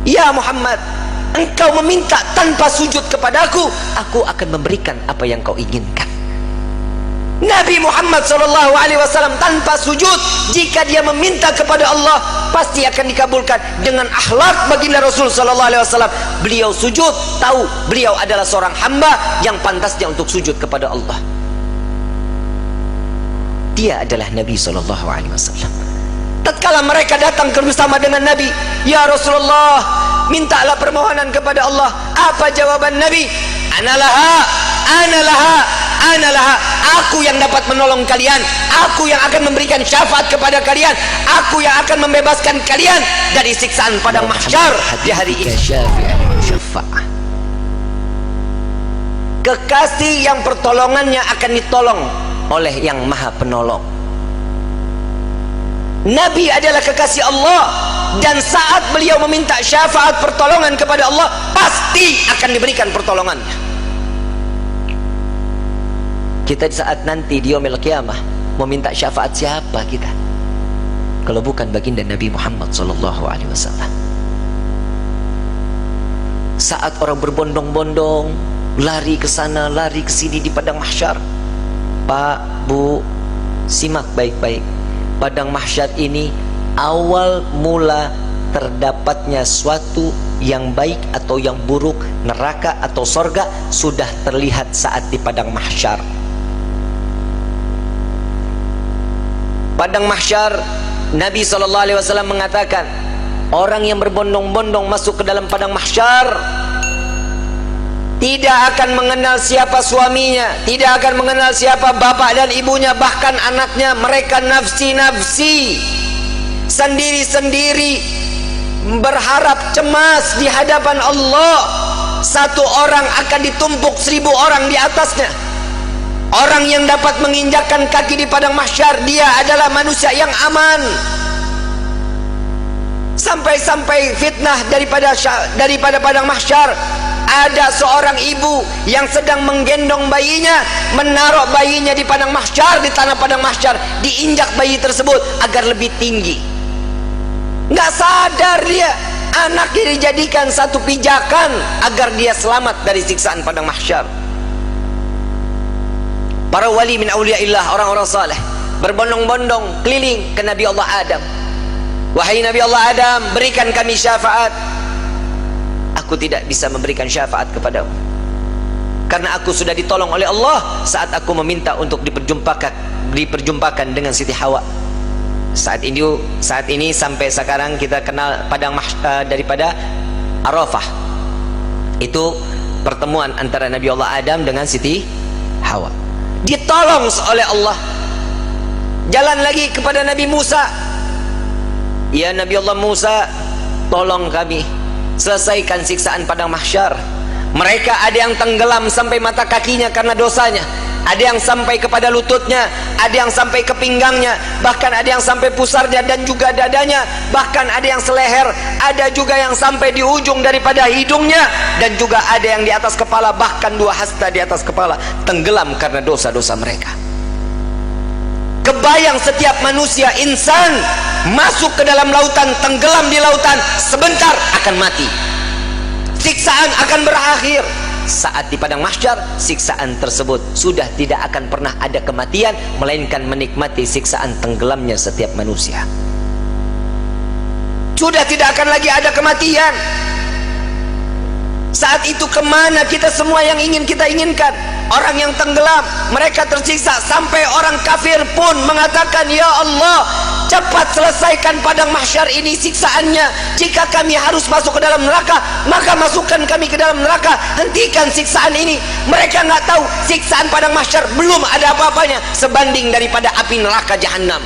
Ya Muhammad, engkau meminta tanpa sujud kepadaku, aku akan memberikan apa yang kau inginkan. Nabi Muhammad SAW tanpa sujud, jika dia meminta kepada Allah pasti akan dikabulkan. Dengan akhlak baginda Rasul SAW, beliau sujud, tahu beliau adalah seorang hamba yang pantasnya untuk sujud kepada Allah. Dia adalah Nabi SAW. Tatkala mereka datang bersama dengan Nabi, ya Rasulullah, mintalah permohonan kepada Allah. Apa jawaban Nabi? Analaha, analaha, analaha. Aku yang dapat menolong kalian, aku yang akan memberikan syafaat kepada kalian, aku yang akan membebaskan kalian dari siksaan padang mahsyar di hari ini. Kekasih yang pertolongannya akan ditolong oleh yang maha penolong. Nabi adalah kekasih Allah, dan saat beliau meminta syafaat pertolongan kepada Allah, pasti akan diberikan pertolongannya. Kita saat nanti di yaumil qiyamah meminta syafaat siapa kita kalau bukan baginda Nabi Muhammad SAW? Saat orang berbondong-bondong lari ke sana lari ke sini di padang mahsyar, Pak, Bu, simak baik-baik. Padang mahsyar ini awal mula terdapatnya suatu yang baik atau yang buruk, neraka atau sorga, sudah terlihat saat di padang mahsyar. Padang mahsyar, Nabi SAW mengatakan, orang yang berbondong-bondong masuk ke dalam padang mahsyar tidak akan mengenal siapa suaminya, tidak akan mengenal siapa bapak dan ibunya, bahkan anaknya. Mereka nafsi-nafsi, sendiri-sendiri, berharap cemas di hadapan Allah. Satu orang akan ditumpuk 1000 orang di atasnya. Orang yang dapat menginjakkan kaki di padang mahsyar, dia adalah manusia yang aman. Sampai-sampai fitnah daripada padang mahsyar, ada seorang ibu yang sedang menggendong bayinya, menaruh bayinya di padang mahsyar, di tanah padang mahsyar, diinjak bayi tersebut agar lebih tinggi. Nggak sadar dia, anaknya dijadikan satu pijakan agar dia selamat dari siksaan padang mahsyar. Para wali min awliyaillah, orang-orang saleh, berbondong-bondong keliling ke Nabi Allah Adam. Wahai Nabi Allah Adam, berikan kami syafaat. Aku tidak bisa memberikan syafaat kepadamu, karena aku sudah ditolong oleh Allah saat aku meminta untuk diperjumpakan dengan Siti Hawa. Saat ini sampai sekarang kita kenal padang daripada Arafah. Itu pertemuan antara Nabi Allah Adam dengan Siti Hawa. Ditolong oleh Allah. Jalan lagi kepada Nabi Musa. Ya Nabi Allah Musa, tolong kami selesaikan siksaan padang mahsyar. Mereka ada yang tenggelam sampai mata kakinya karena dosanya, ada yang sampai kepada lututnya, ada yang sampai ke pinggangnya, bahkan ada yang sampai pusarnya dan juga dadanya, bahkan ada yang seleher, ada juga yang sampai di ujung daripada hidungnya, dan juga ada yang di atas kepala, bahkan 2 hasta di atas kepala, tenggelam karena dosa-dosa mereka. Kebayang setiap manusia, insan, masuk ke dalam lautan, tenggelam di lautan, sebentar akan mati. Siksaan akan berakhir. Saat di padang mahsyar, siksaan tersebut sudah tidak akan pernah ada kematian, melainkan menikmati siksaan tenggelamnya setiap manusia. Sudah tidak akan lagi ada kematian. Saat itu kemana kita semua yang ingin kita inginkan? Orang yang tenggelam, mereka tersiksa, sampai orang kafir pun mengatakan, ya Allah, cepat selesaikan padang mahsyar ini siksaannya. Jika kami harus masuk ke dalam neraka, maka masukkan kami ke dalam neraka, hentikan siksaan ini. Mereka nggak tahu siksaan padang mahsyar belum ada apa-apanya sebanding daripada api neraka jahanam.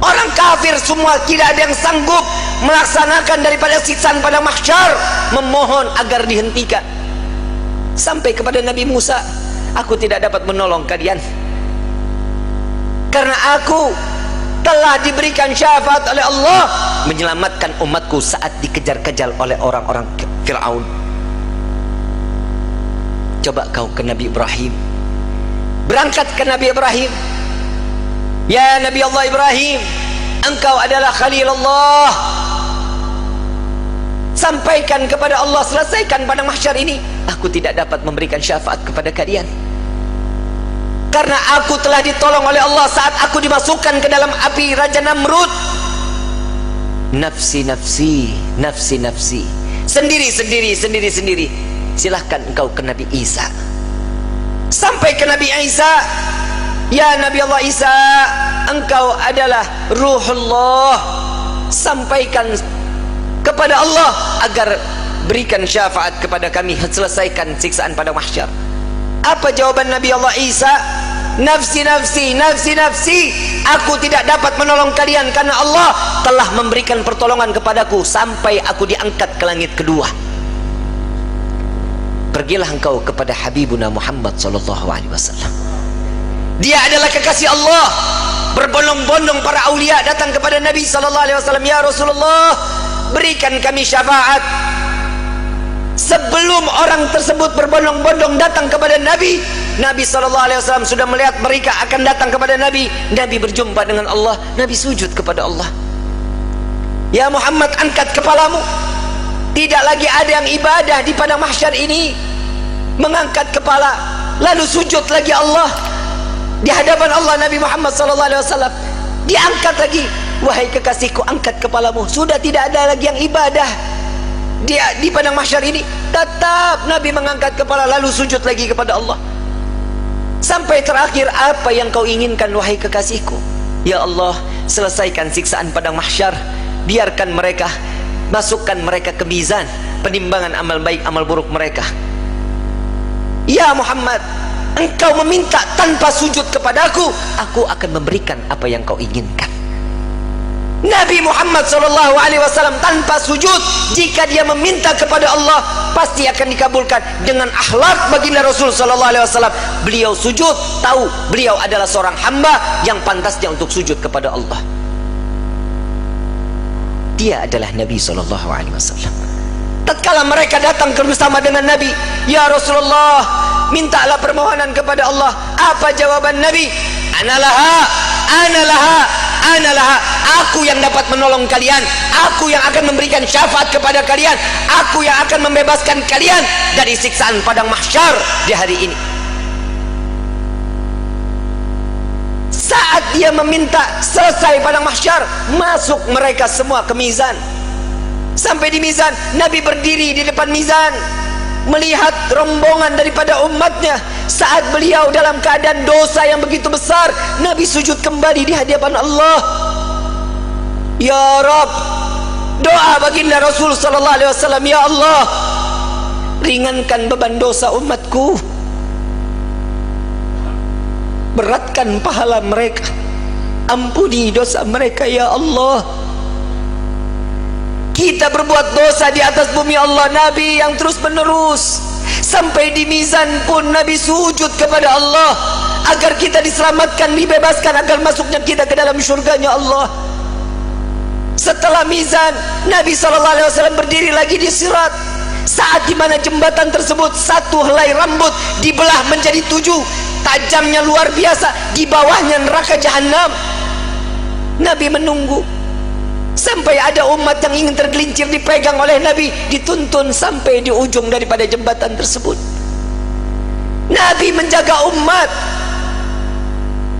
Orang kafir semua tidak ada yang sanggup melaksanakan daripada siksaan padang mahsyar, memohon agar dihentikan. Sampai kepada Nabi Musa, aku tidak dapat menolong kalian karena aku telah diberikan syafaat oleh Allah menyelamatkan umatku saat dikejar-kejar oleh orang-orang Fir'aun. Coba kau ke Nabi Ibrahim, berangkat ke Nabi Ibrahim. Ya Nabi Allah Ibrahim, engkau adalah Khalilullah. Sampaikan kepada Allah, selesaikan padang mahsyar ini. Aku tidak dapat memberikan syafaat kepada kalian, karena aku telah ditolong oleh Allah saat aku dimasukkan ke dalam api Raja Namrud. Nafsi, nafsi, nafsi, nafsi. Sendiri, sendiri, sendiri, sendiri. Silahkan engkau ke Nabi Isa. Sampai ke Nabi Isa, ya Nabi Allah Isa, engkau adalah Ruhullah. Sampaikan kepada Allah agar berikan syafaat kepada kami, selesaikan siksaan pada mahsyar. Apa jawaban Nabi Allah Isa? Nafsi, nafsi, nafsi, nafsi. Aku tidak dapat menolong kalian karena Allah telah memberikan pertolongan kepadaku sampai aku diangkat ke langit kedua. Pergilah engkau kepada Habibuna Muhammad sallallahu alaihi wasallam. Dia adalah kekasih Allah. Berbondong-bondong para aulia datang kepada Nabi sallallahu alaihi wasallam, ya Rasulullah, berikan kami syafaat. Sebelum orang tersebut berbondong-bondong datang kepada Nabi, Nabi SAW sudah melihat mereka akan datang kepada Nabi. Nabi berjumpa dengan Allah, Nabi sujud kepada Allah. Ya Muhammad, angkat kepalamu. Tidak lagi ada yang ibadah di padang mahsyar ini. Mengangkat kepala lalu sujud lagi Allah di hadapan Allah. Nabi Muhammad SAW diangkat lagi. Wahai kekasihku, angkat kepalamu. Sudah tidak ada lagi yang ibadah dia di padang mahsyar ini. Tetap Nabi mengangkat kepala lalu sujud lagi kepada Allah. Sampai terakhir, apa yang kau inginkan wahai kekasihku? Ya Allah, selesaikan siksaan padang mahsyar. Biarkan mereka, masukkan mereka ke mizan penimbangan amal baik amal buruk mereka. Ya Muhammad, engkau meminta tanpa sujud kepadaku, aku akan memberikan apa yang kau inginkan. Nabi Muhammad SAW tanpa sujud, jika dia meminta kepada Allah pasti akan dikabulkan. Dengan akhlak baginda Rasul SAW, beliau sujud, tahu beliau adalah seorang hamba yang pantasnya untuk sujud kepada Allah. Dia adalah Nabi SAW. Tatkala mereka datang bersama dengan Nabi, ya Rasulullah, mintalah permohonan kepada Allah. Apa jawaban Nabi? Analaha, analaha, analaha. Aku yang dapat menolong kalian, aku yang akan memberikan syafaat kepada kalian, aku yang akan membebaskan kalian dari siksaan padang mahsyar di hari ini. Saat dia meminta selesai padang mahsyar, masuk mereka semua ke mizan. Sampai di mizan, Nabi berdiri di depan mizan melihat rombongan daripada umatnya. Saat beliau dalam keadaan dosa yang begitu besar, Nabi sujud kembali di hadapan Allah. Ya Rabb, doa baginda Rasul sallallahu alaihi wasallam, ya Allah, ringankan beban dosa umatku, beratkan pahala mereka, ampuni dosa mereka ya Allah. Kita berbuat dosa di atas bumi Allah, Nabi yang terus menerus. Sampai di mizan pun Nabi sujud kepada Allah agar kita diselamatkan, dibebaskan, agar masuknya kita ke dalam syurganya Allah. Setelah mizan, Nabi SAW berdiri lagi di sirat. Saat dimana jembatan tersebut, satu helai rambut dibelah menjadi 7, tajamnya luar biasa. Di bawahnya neraka jahanam. Nabi menunggu sampai ada umat yang ingin tergelincir, dipegang oleh Nabi, dituntun sampai di ujung daripada jembatan tersebut. Nabi menjaga umat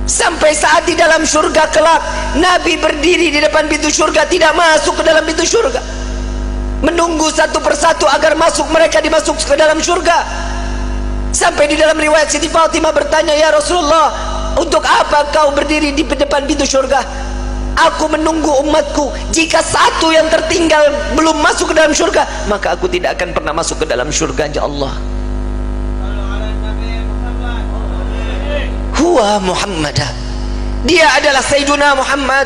sampai saat di dalam surga kelak, Nabi berdiri di depan pintu surga, tidak masuk ke dalam pintu surga, menunggu satu persatu agar masuk, mereka dimasuk ke dalam surga. Sampai di dalam riwayat Siti Fatimah bertanya, ya Rasulullah, untuk apa kau berdiri di depan pintu surga? Aku menunggu umatku, jika satu yang tertinggal belum masuk ke dalam surga, maka aku tidak akan pernah masuk ke dalam surganya Allah. Huwa Muhammad, dia adalah Sayyiduna Muhammad.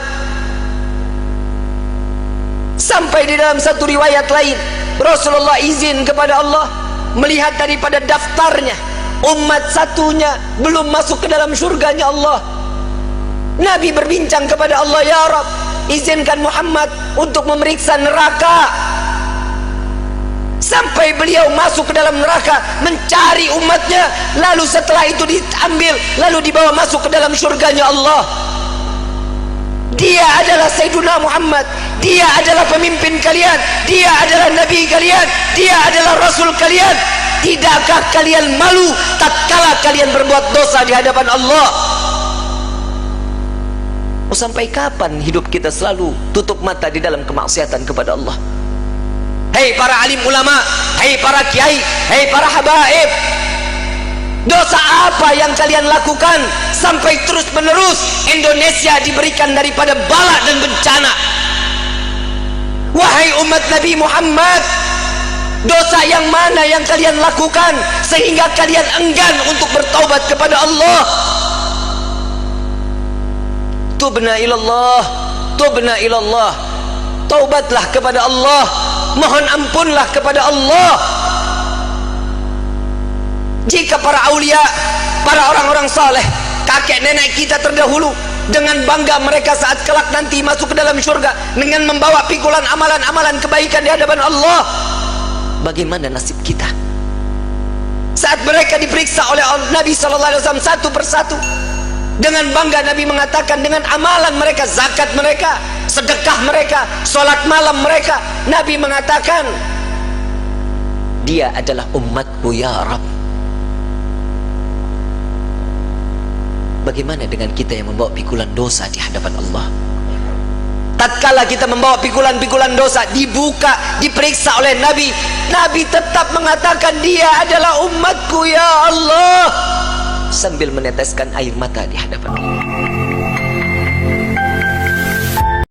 Sampai di dalam satu riwayat lain, Rasulullah izin kepada Allah melihat daripada daftarnya, umat satunya belum masuk ke dalam surganya Allah. Nabi berbincang kepada Allah, ya Rabb, izinkan Muhammad untuk memeriksa neraka. Sampai beliau masuk ke dalam neraka mencari umatnya, lalu setelah itu diambil, lalu dibawa masuk ke dalam surganya Allah. Dia adalah Sayyiduna Muhammad, dia adalah pemimpin kalian, dia adalah Nabi kalian, dia adalah Rasul kalian. Tidakkah kalian malu tatkala kalian berbuat dosa di hadapan Allah? Oh, sampai kapan hidup kita selalu tutup mata di dalam kemaksiatan kepada Allah? Hei para alim ulama, hei para kiai, hei para habaib, dosa apa yang kalian lakukan sampai terus menerus Indonesia diberikan daripada bala dan bencana? Wahai umat Nabi Muhammad, dosa yang mana yang kalian lakukan sehingga kalian enggan untuk bertaubat kepada Allah? Tubna ilallah, tubna ilallah. Taubatlah kepada Allah, mohon ampunlah kepada Allah. Jika para aulia, para orang-orang saleh, kakek nenek kita terdahulu, dengan bangga mereka saat kelak nanti masuk ke dalam syurga dengan membawa pikulan amalan-amalan kebaikan di hadapan Allah, bagaimana nasib kita saat mereka diperiksa oleh Nabi SAW satu persatu? Dengan bangga Nabi mengatakan, dengan amalan mereka, zakat mereka, sedekah mereka, sholat malam mereka, Nabi mengatakan, dia adalah umatku ya Rabb. Bagaimana dengan kita yang membawa pikulan dosa di hadapan Allah? Tatkala kita membawa pikulan-pikulan dosa, dibuka, diperiksa oleh Nabi, Nabi tetap mengatakan, dia adalah umatku ya Allah, sambil meneteskan air mata di hadapan Allah.